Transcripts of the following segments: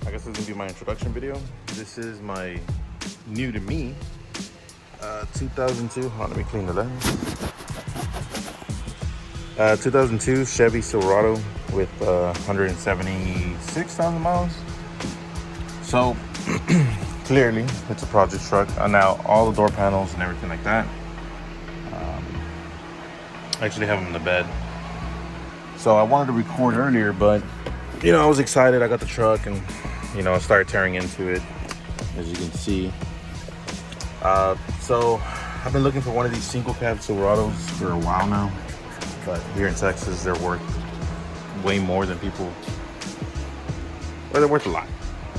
I guess this is gonna be my introduction video. This is my new to me 2002. Hold on, let me clean the lens. 2002 Chevy Silverado with 176,000 miles. So clearly it's a project truck. Now all the door panels and everything like that. I actually have them in the bed. So I wanted to record earlier, but you know, I was excited. I got the truck and you know, I started tearing into it, as you can see. So I've been looking for one of these single cab Silverados for a while now, but here in Texas, they're worth way more than people, or they're worth a lot,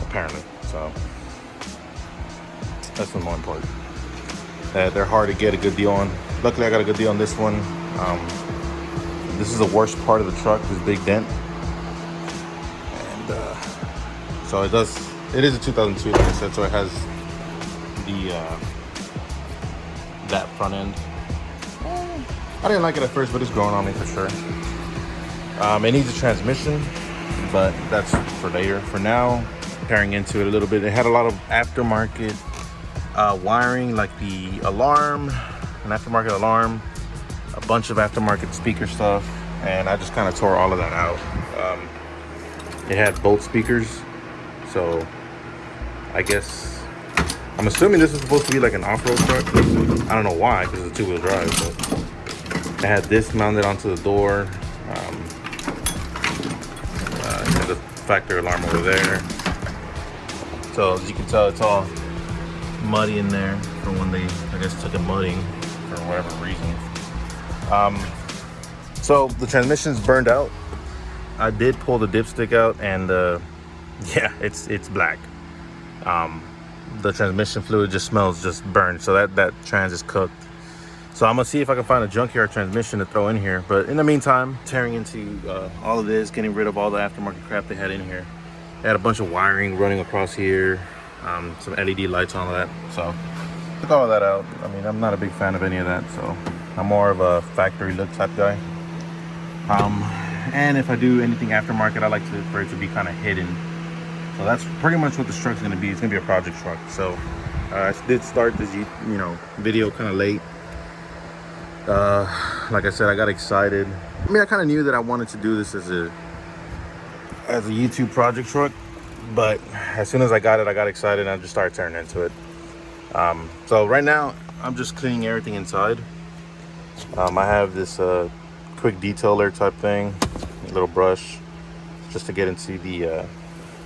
apparently. So that's the more important. They're hard to get a good deal on. Luckily, I got a good deal on this one. This is the worst part of the truck, this big dent. And so it is a 2002, like I said, so it has the that front end. I didn't like it at first, but it's growing on me for sure. It needs a transmission, but that's for later. For now, tearing into it a little bit. It had a lot of aftermarket wiring, like the alarm, an aftermarket alarm, a bunch of aftermarket speaker stuff, and I just kind of tore all of that out. It had both speakers, so I guess I'm assuming this is supposed to be like an off-road truck. I don't know why, because it's a two-wheel drive, but I had this mounted onto the door. The factory alarm over there. So as you can tell, it's all muddy in there from when they, I guess, took it mudding for whatever reason. So the transmission's burned out. I did pull the dipstick out, and yeah, it's black. The transmission fluid just smells just burned, so that trans is cooked. So I'm gonna see if I can find a junkyard transmission to throw in here. But in the meantime, tearing into all of this, getting rid of all the aftermarket crap they had in here. They had a bunch of wiring running across here, some LED lights, all of that. So took all of that out. I mean, I'm not a big fan of any of that, so I'm more of a factory look type guy. And if I do anything aftermarket, I like for it to be kind of hidden. So that's pretty much what this truck's gonna be. It's gonna be a project truck. So I did start this, video kind of late. Like I said, I got excited. I mean, I kind of knew that I wanted to do this as a YouTube project truck, but as soon as I got it, I got excited and I just started tearing into it. So right now, I'm just cleaning everything inside. I have this quick detailer type thing, a little brush, just to get into the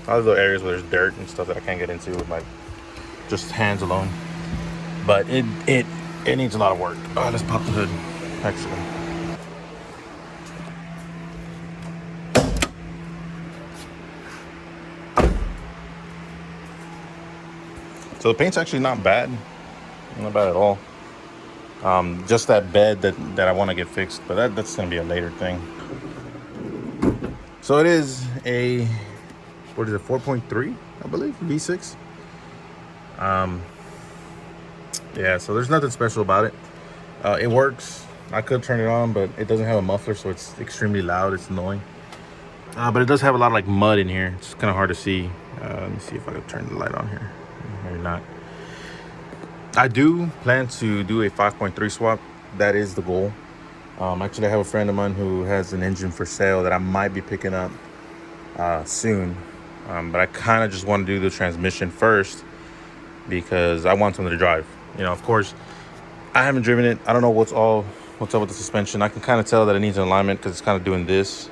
all the little areas where there's dirt and stuff that I can't get into with my just hands alone. But it needs a lot of work. Oh, let's pop the hood, actually. So the paint's actually not bad at all. Just that bed that I want to get fixed, but that's gonna be a later thing. So it is a, what is it, 4.3, I believe, V6. Yeah, so there's nothing special about it. It works. I could turn it on, but it doesn't have a muffler, so it's extremely loud. It's annoying. But it does have a lot of like mud in here. It's kind of hard to see. Let me see if I can turn the light on here. Maybe not. I do plan to do a 5.3 swap. That is the goal. Actually, I have a friend of mine who has an engine for sale that I might be picking up soon. But I kind of just want to do the transmission first because I want something to drive. You know, of course, I haven't driven it. I don't know what's up with the suspension. I can kind of tell that it needs an alignment because it's kind of doing this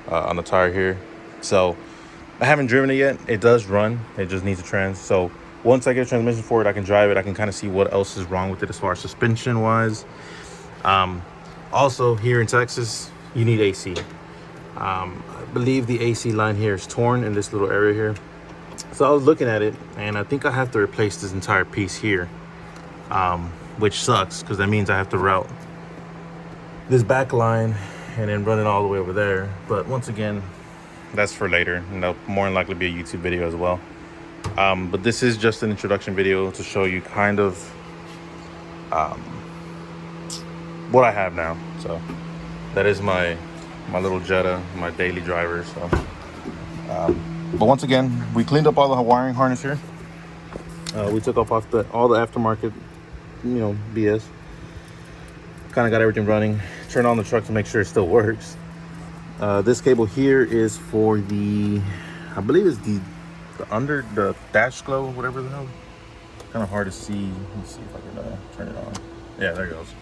on the tire here. So I haven't driven it yet. It does run. It just needs a trans. So once I get a transmission for it, I can drive it. I can kind of see what else is wrong with it as far as suspension wise. Also, here in Texas, you need AC. I believe the AC line here is torn in this little area here. So I was looking at it, and I think I have to replace this entire piece here, which sucks because that means I have to route this back line and then run it all the way over there. But once again, that's for later, and that'll more than likely be a YouTube video as well. But this is just an introduction video to show you kind of what I have now. So that is my little Jetta, my daily driver. So But once again, we cleaned up all the wiring harness here. We took off all the aftermarket, BS. Kind of got everything running. Turned on the truck to make sure it still works. This cable here is for I believe it's the under the dash glow, whatever the hell. Kind of hard to see. Let's see if I can turn it on. Yeah, there it goes.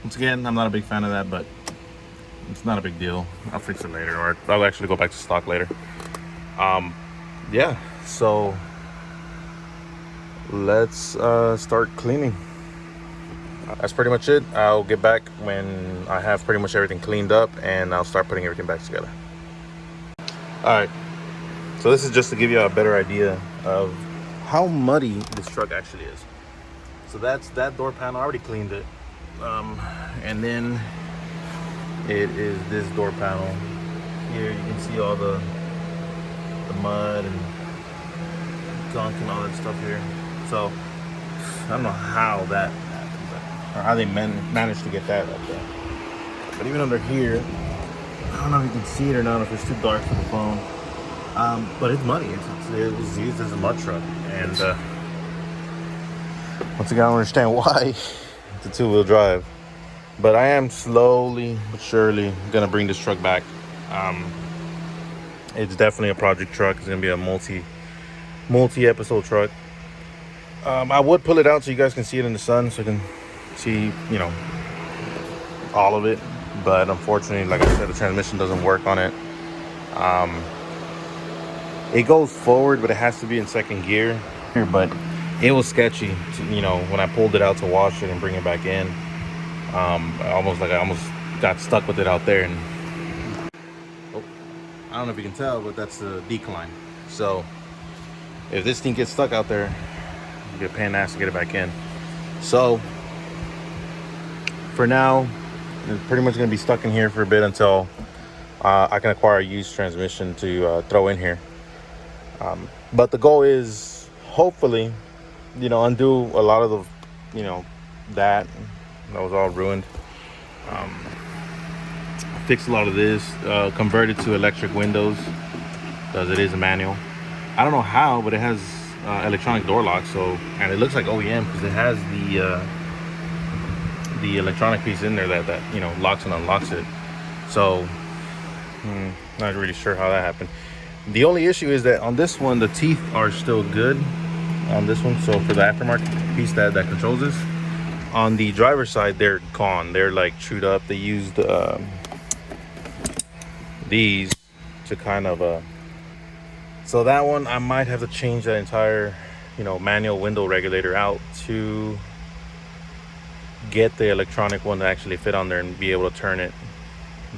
Once again, I'm not a big fan of that, but it's not a big deal. I'll fix it later, or I'll actually go back to stock later. Yeah, so let's start cleaning. That's pretty much it. I'll get back when I have pretty much everything cleaned up, and I'll start putting everything back together. All right, so this is just to give you a better idea of how muddy this truck actually is. So that's that door panel. I already cleaned it. And then it is this door panel. Here you can see all the mud and gunk and all that stuff here. So I don't know how that happened, or how they managed to get that up there. But even under here, I don't know if you can see it or not, if it's too dark for the phone. But it's muddy. It was used as a mud truck, and once again, I don't understand why it's a two-wheel drive. But I am slowly but surely gonna bring this truck back. It's definitely a project truck. It's gonna be a multi-episode truck. I would pull it out so you guys can see it in the sun, so you can see, all of it. But unfortunately, like I said, the transmission doesn't work on it. It goes forward, but it has to be in second gear. But it was sketchy, when I pulled it out to wash it and bring it back in. I almost got stuck with it out there, and I don't know if you can tell, but that's the decline. So if this thing gets stuck out there, you get a pain in the ass to get it back in. So for now, it's pretty much going to be stuck in here for a bit until I can acquire a used transmission to throw in here. But the goal is hopefully, undo a lot of the, that was all ruined. Fix a lot of this, convert it to electric windows, because it is a manual. I don't know how, but it has electronic door lock. So, and it looks like OEM because it has the electronic piece in there that locks and unlocks it. So, not really sure how that happened. The only issue is that on this one, the teeth are still good on this one. So for the aftermarket piece that controls this, on the driver's side, they're gone. They're like chewed up. They used these to kind of so that one I might have to change that entire manual window regulator out to get the electronic one to actually fit on there and be able to turn it.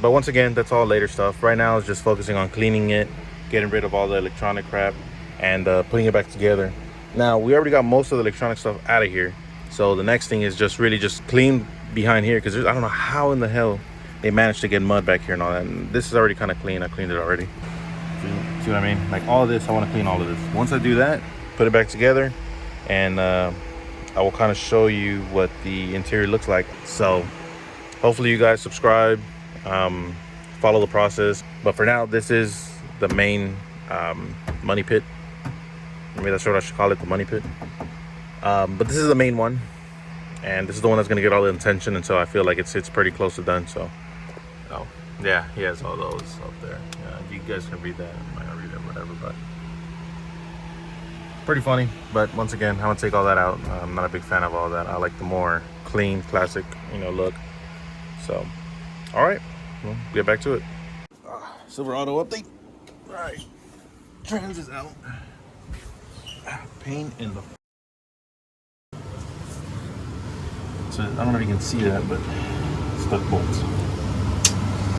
But once again, that's all later stuff. Right now, it's just focusing on cleaning it, getting rid of all the electronic crap, and putting it back together. Now, we already got most of the electronic stuff out of here. So the next thing is just clean behind here, because I don't know how in the hell they managed to get mud back here and all that. And this is already kind of clean. I cleaned it already. See what I mean? Like all of this, I want to clean all of this. Once I do that, put it back together, and I will kind of show you what the interior looks like. So hopefully you guys subscribe, follow the process. But for now, this is the main money pit. Maybe that's what I should call it, the money pit. But this is the main one, and this is the one that's going to get all the attention until I feel like it's pretty close to done. So yeah, he has all those up there. You guys can read that. I might not read it, whatever, but pretty funny. But once again, I'm gonna take all that out. I'm not a big fan of all that. I like the more clean, classic look. So all right, we'll get back to it. Silverado update. All right, trans is out. Pain in the so I don't know if you can see that, but stuck bolts.